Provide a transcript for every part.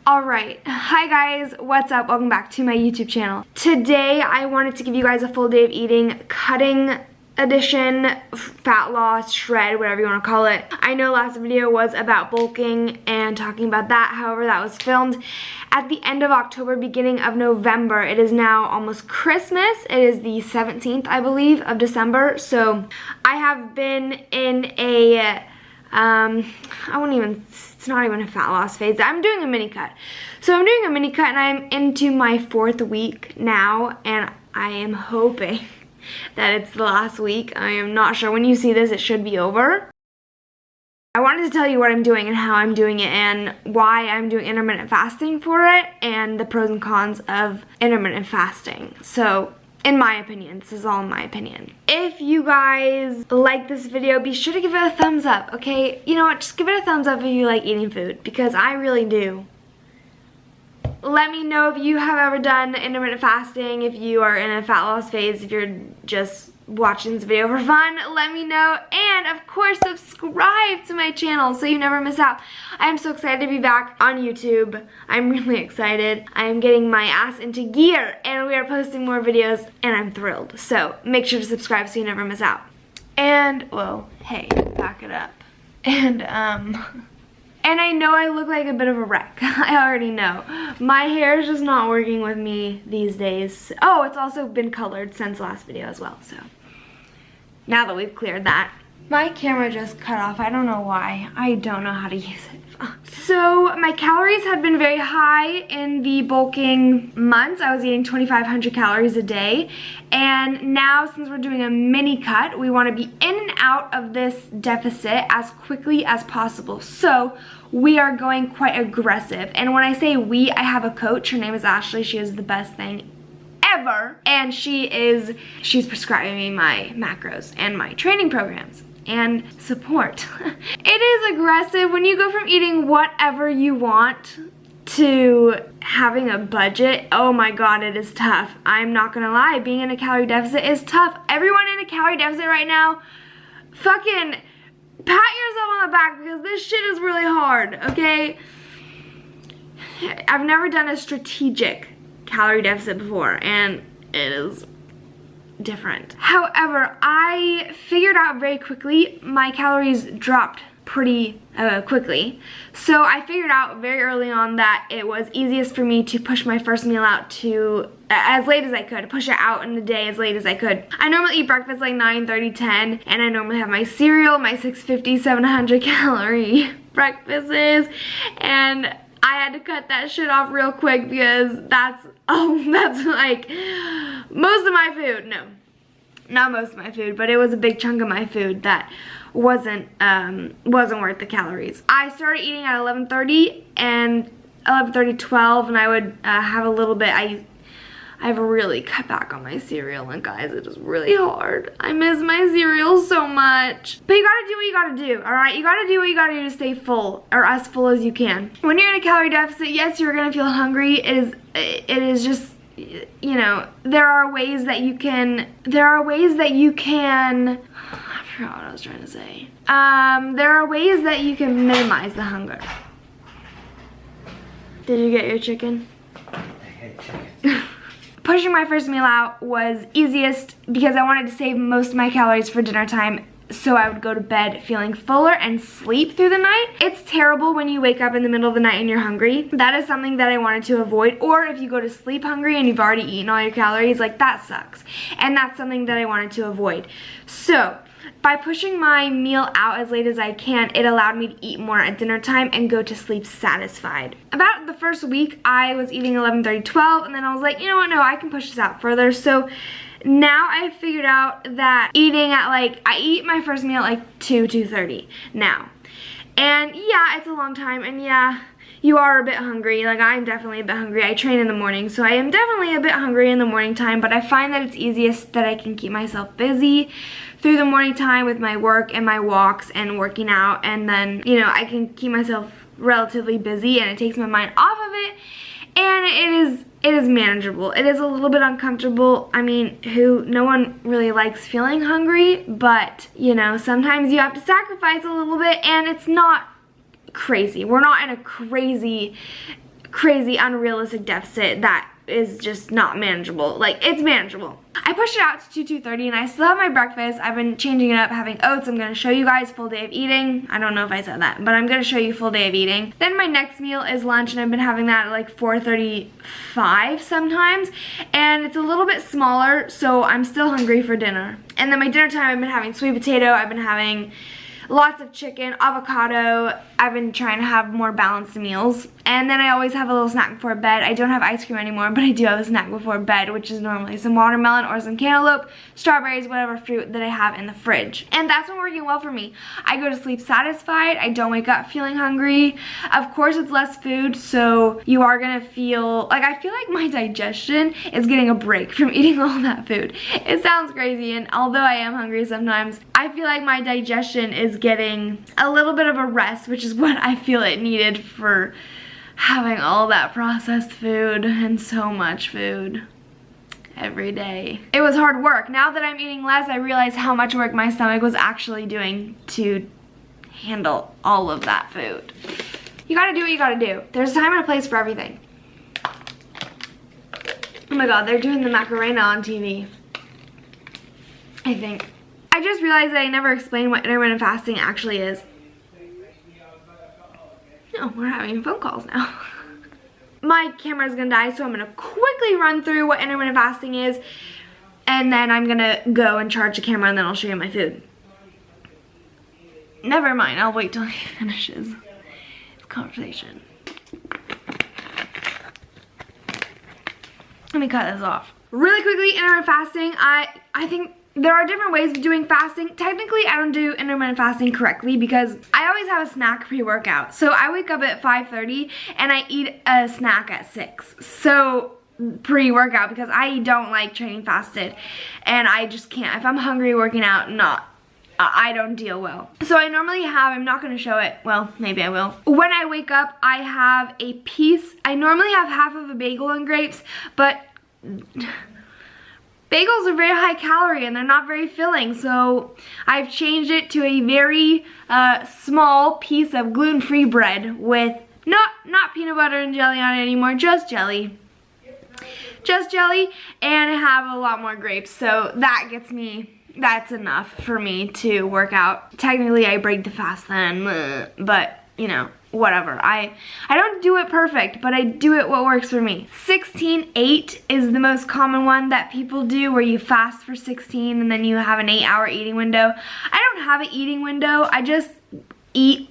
Alright, hi guys, what's up? Welcome back to my YouTube channel. Today I wanted to give you guys a full day of eating, cutting edition, fat loss, shred, whatever you want to call it. I know last video was about bulking and talking about that, however that was filmed at the end of October, beginning of November. It is now almost Christmas. It is the 17th, I believe, of December, so I have been in a it's not even a fat loss phase. I'm doing a mini cut. So I'm doing a mini cut and I'm into my 4th week now, and I am hoping that it's the last week. I am not sure. When you see this, it should be over. I wanted to tell you what I'm doing and how I'm doing it and why I'm doing intermittent fasting for it and the pros and cons of intermittent fasting. So, in my opinion, this is all in my opinion. If you guys like this video, be sure to give it a thumbs up, okay? You know what, just give it a thumbs up if you like eating food, because I really do. Let me know if you have ever done intermittent fasting, if you are in a fat loss phase, if you're just watching this video for fun, let me know. And of course, subscribe to my channel so you never miss out. I am so excited to be back on YouTube. I'm really excited. I am getting my ass into gear and we are posting more videos and I'm thrilled. So make sure to subscribe so you never miss out. And, well, hey, back it up. And I know I look like a bit of a wreck. I already know. My hair is just not working with me these days. Oh, it's also been colored since last video as well, so now that we've cleared that. My camera just cut off. I don't know why. I don't know how to use it. So my calories had been very high in the bulking months. I was eating 2,500 calories a day. And now, since we're doing a mini cut, we want to be in and out of this deficit as quickly as possible. So we are going quite aggressive. And when I say we, I have a coach. Her name is Ashley. She is the best thing ever. And she's prescribing me my macros and my training programs and support. It is aggressive when you go from eating whatever you want to having a budget. Oh my god, it is tough. I'm not gonna lie, being in a calorie deficit is tough. Everyone in a calorie deficit right now, fucking pat yourself on the back because this shit is really hard, okay? I've never done a strategic calorie deficit before and it is different. However, I figured out very quickly my calories dropped pretty quickly. So I figured out very early on that it was easiest for me to push my first meal out to as late as I could, push it out in the day as late as I could. I normally eat breakfast like 9:30, 10, and I normally have my cereal, my 650, 700 calorie breakfasts, and I had to cut that shit off real quick because that's like most of my food. No, not most of my food, but it was a big chunk of my food that wasn't worth the calories. I started eating at 11:30 and 11:30, 12, and I would have a little bit. I've really cut back on my cereal, and guys, it is really hard. I miss my cereal so much. But you gotta do what you gotta do, alright? You gotta do what you gotta do to stay full, or as full as you can. When you're in a calorie deficit, yes, you're gonna feel hungry. It is just, you know, there are ways that you can, I forgot what I was trying to say. There are ways that you can minimize the hunger. Did you get your chicken? I had chicken. Pushing my first meal out was easiest because I wanted to save most of my calories for dinner time, so I would go to bed feeling fuller and sleep through the night. It's terrible when you wake up in the middle of the night and you're hungry. That is something that I wanted to avoid. Or if you go to sleep hungry and you've already eaten all your calories, like that sucks. And that's something that I wanted to avoid. So by pushing my meal out as late as I can, it allowed me to eat more at dinner time and go to sleep satisfied. About the first week, I was eating 11:30, 12, and then I was like, you know what, no, I can push this out further. So now I figured out that eating at I eat my first meal at like 2:30 now. And yeah, it's a long time, and yeah, you are a bit hungry. Like, I'm definitely a bit hungry. I train in the morning, so I am definitely a bit hungry in the morning time, but I find that it's easiest that I can keep myself busy through the morning time with my work and my walks and working out, and then, you know, I can keep myself relatively busy and it takes my mind off of it, and it is manageable. It is a little bit uncomfortable. I mean, no one really likes feeling hungry, but, you know, sometimes you have to sacrifice a little bit, and it's not crazy. We're not in a crazy crazy unrealistic deficit that is just not manageable. Like, it's manageable. I pushed it out to 2:30 and I still have my breakfast. I've been changing it up, having oats. I'm gonna show you guys full day of eating. I don't know if I said that, but I'm gonna show you full day of eating. Then my next meal is lunch, and I've been having that at like 4:35 sometimes, and it's a little bit smaller, so I'm still hungry for dinner. And then my dinner time, I've been having sweet potato, I've been having lots of chicken, avocado. I've been trying to have more balanced meals. And then I always have a little snack before bed. I don't have ice cream anymore, but I do have a snack before bed, which is normally some watermelon or some cantaloupe, strawberries, whatever fruit that I have in the fridge. And that's been working well for me. I go to sleep satisfied. I don't wake up feeling hungry. Of course, it's less food, so you are gonna feel, like, I feel like my digestion is getting a break from eating all that food. It sounds crazy, and although I am hungry sometimes, I feel like my digestion is getting a little bit of a rest, which is what I feel it needed for having all that processed food and so much food every day. It was hard work. Now that I'm eating less, I realize how much work my stomach was actually doing to handle all of that food. You gotta do what you gotta do. There's a time and a place for everything. Oh my god, they're doing the Macarena on TV, I think. I just realized that I never explained what intermittent fasting actually is. No, we're having phone calls now. My camera's gonna die, so I'm gonna quickly run through what intermittent fasting is, and then I'm gonna go and charge the camera, and then I'll show you my food. Never mind, I'll wait till he finishes his conversation. Let me cut this off. Really quickly, intermittent fasting, I think there are different ways of doing fasting. Technically, I don't do intermittent fasting correctly because I always have a snack pre-workout. So I wake up at 5:30 and I eat a snack at 6. So pre-workout, because I don't like training fasted and I just can't. If I'm hungry working out, I don't deal well. So I normally have, I'm not gonna show it, well, maybe I will. When I wake up, I have a piece, I normally have half of a bagel and grapes, but bagels are very high calorie and they're not very filling, so I've changed it to a very small piece of gluten-free bread with not peanut butter and jelly on it anymore, just jelly. Just jelly, and I have a lot more grapes, so that gets me, that's enough for me to work out. Technically, I break the fast then, but you know, whatever. I don't do it perfect, but I do it what works for me. 16-8 is the most common one that people do, where you fast for 16 and then you have an 8-hour eating window. I don't have an eating window. I just eat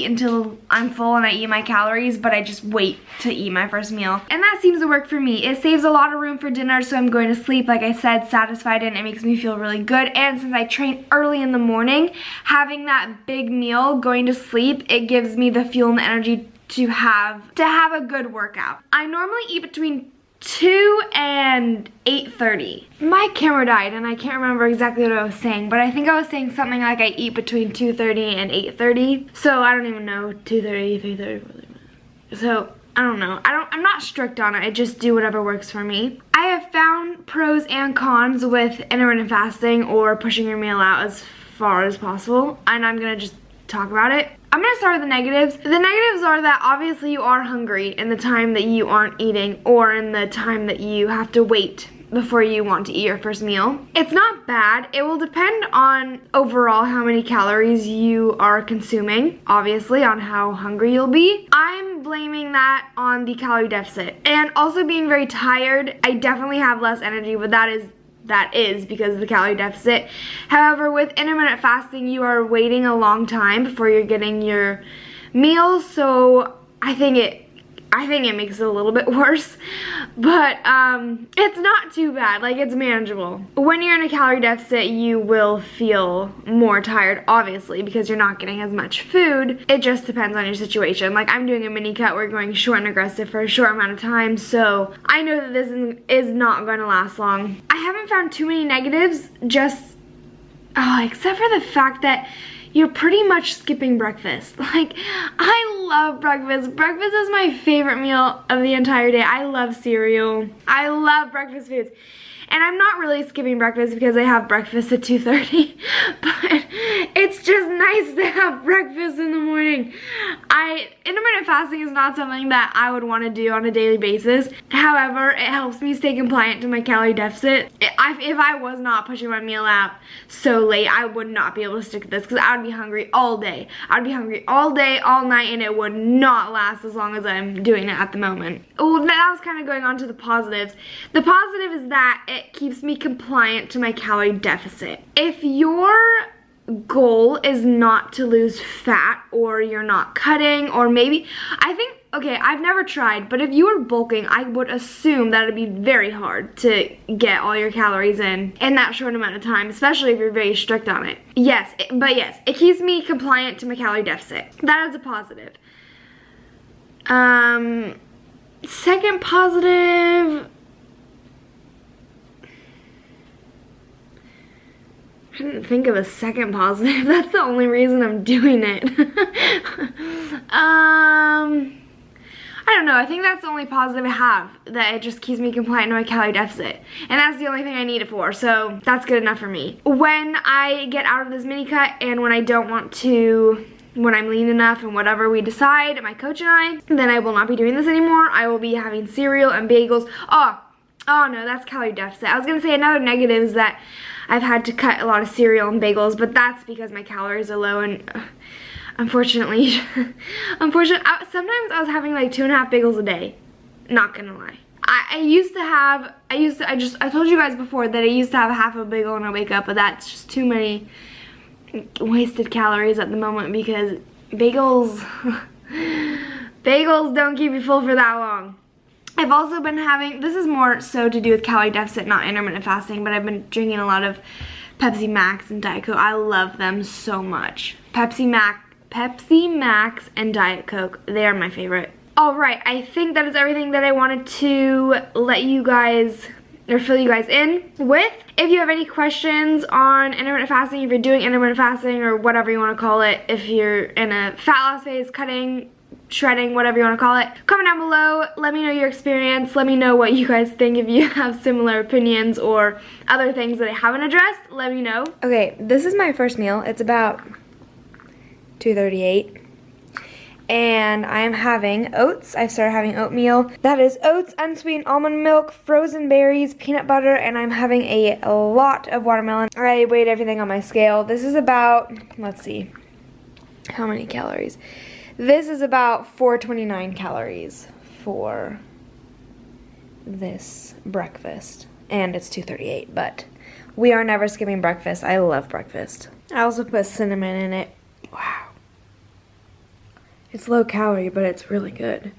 until I'm full and I eat my calories, but I just wait to eat my first meal. And that seems to work for me. It saves a lot of room for dinner, so I'm going to sleep, like I said, satisfied, and it makes me feel really good. And since I train early in the morning, having that big meal, going to sleep, it gives me the fuel and the energy to have a good workout. I normally eat between 2 and 8:30. My camera died and I can't remember exactly what I was saying, but I think I was saying something like I eat between 2:30 and 8:30. So I don't even know, 2:30, 3:30, 4:30. So I don't know. I'm not strict on it. I just do whatever works for me. I have found pros and cons with intermittent fasting or pushing your meal out as far as possible, and I'm gonna just talk about it. I'm gonna start with the negatives. The negatives are that obviously you are hungry in the time that you aren't eating, or in the time that you have to wait before you want to eat your first meal. It's not bad. It will depend on overall how many calories you are consuming, obviously on how hungry you'll be. I'm blaming that on the calorie deficit and also being very tired. I definitely have less energy, but that is because of the calorie deficit. However, with intermittent fasting, you are waiting a long time before you're getting your meals, so I think it makes it a little bit worse, but it's not too bad. Like, it's manageable. When you're in a calorie deficit, you will feel more tired, obviously, because you're not getting as much food. It just depends on your situation. Like, I'm doing a mini cut. We're going short and aggressive for a short amount of time, so I know that this is not going to last long. I haven't found too many negatives, just except for the fact that you're pretty much skipping breakfast. Like, I love breakfast. Breakfast is my favorite meal of the entire day. I love cereal. I love breakfast foods. And I'm not really skipping breakfast because I have breakfast at 2:30, but it's just nice to have breakfast in the morning. Intermittent fasting is not something that I would want to do on a daily basis. However, it helps me stay compliant to my calorie deficit. If I was not pushing my meal out so late, I would not be able to stick to this because I would be hungry all day. I would be hungry all day, all night, and it would not last as long as I'm doing it at the moment. Oh, that was kind of going on to the positives. The positive is that it keeps me compliant to my calorie deficit. If your goal is not to lose fat, or you're not cutting, or maybe, okay, I've never tried, but if you were bulking, I would assume that it'd be very hard to get all your calories in that short amount of time, especially if you're very strict on it. Yes, it keeps me compliant to my calorie deficit. That is a positive. Second positive, I didn't think of a second positive. That's the only reason I'm doing it. I don't know. I think that's the only positive I have, that it just keeps me compliant to my calorie deficit. And that's the only thing I need it for, so that's good enough for me. When I get out of this mini cut and when I don't want to, when I'm lean enough and whatever we decide, my coach and I, then I will not be doing this anymore. I will be having cereal and bagels. Oh no, that's calorie deficit. I was gonna say another negative is that I've had to cut a lot of cereal and bagels, but that's because my calories are low, and unfortunately, sometimes I was having like 2.5 bagels a day. Not gonna lie. I told you guys before that I used to have half a bagel when I wake up, but that's just too many wasted calories at the moment because bagels don't keep you full for that long. I've also been having, this is more so to do with calorie deficit, not intermittent fasting, but I've been drinking a lot of Pepsi Max and Diet Coke. I love them so much. Pepsi Max and Diet Coke, they are my favorite. Alright, I think that is everything that I wanted to let you guys, or fill you guys in with. If you have any questions on intermittent fasting, if you're doing intermittent fasting or whatever you want to call it, if you're in a fat loss phase, cutting, shredding, whatever you want to call it, comment down below. Let me know your experience. Let me know what you guys think. If you have similar opinions or other things that I haven't addressed, let me know. Okay, this is my first meal. It's about 2:38. And I am having oats. I've started having oatmeal. That is oats, unsweetened almond milk, frozen berries, peanut butter, and I'm having a lot of watermelon. I weighed everything on my scale. This is about, let's see, how many calories? This is about 429 calories for this breakfast. And it's 2:38, but we are never skipping breakfast. I love breakfast. I also put cinnamon in it. Wow. It's low calorie, but it's really good.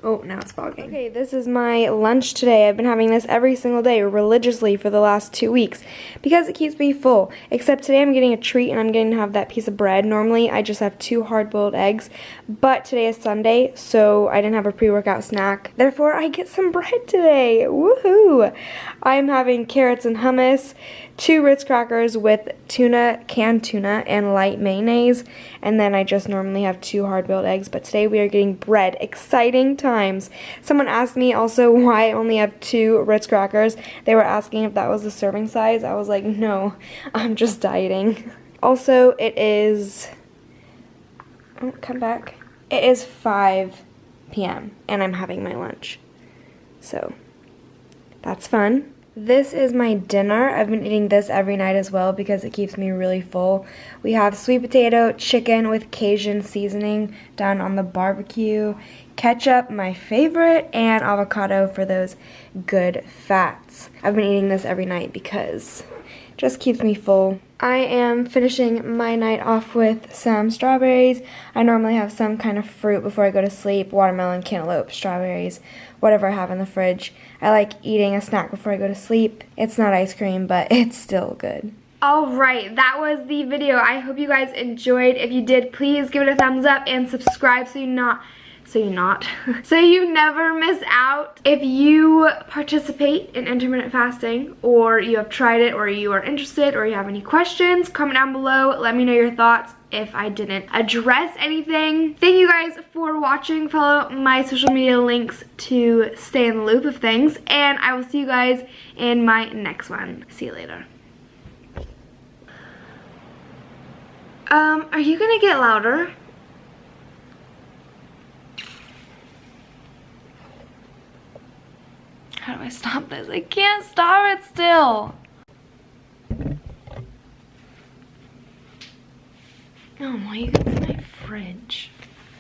Oh, now it's fogging. Okay, this is my lunch today. I've been having this every single day religiously for the last 2 weeks because it keeps me full. Except today I'm getting a treat and I'm getting to have that piece of bread. Normally I just have 2 hard-boiled eggs, but today is Sunday, so I didn't have a pre-workout snack. Therefore, I get some bread today. Woohoo! I'm having carrots and hummus, 2 Ritz crackers with tuna, canned tuna, and light mayonnaise, and then I just normally have 2 hard-boiled eggs, but today we are getting bread. Exciting times. Someone asked me also why I only have 2 Ritz crackers. They were asking if that was the serving size. I was like, no, I'm just dieting. Also, it is, oh, come back. It is 5 p.m. and I'm having my lunch. So, that's fun. This is my dinner. I've been eating this every night as well because it keeps me really full. We have sweet potato chicken with Cajun seasoning done on the barbecue, ketchup, my favorite, and avocado for those good fats. I've been eating this every night because it just keeps me full. I am finishing my night off with some strawberries. I normally have some kind of fruit before I go to sleep, watermelon, cantaloupe, strawberries, whatever I have in the fridge. I like eating a snack before I go to sleep. It's not ice cream, but it's still good. Alright, that was the video. I hope you guys enjoyed. If you did, please give it a thumbs up and subscribe so you not so you never miss out. If you participate in intermittent fasting, or you have tried it, or you are interested, or you have any questions, comment down below. Let me know your thoughts if I didn't address anything. Thank you guys for watching. Follow my social media links to stay in the loop of things, and I will see you guys in my next one. See you later. Are you gonna get louder? How do I stop this? I can't stop it still. Oh, well, you can see my fridge.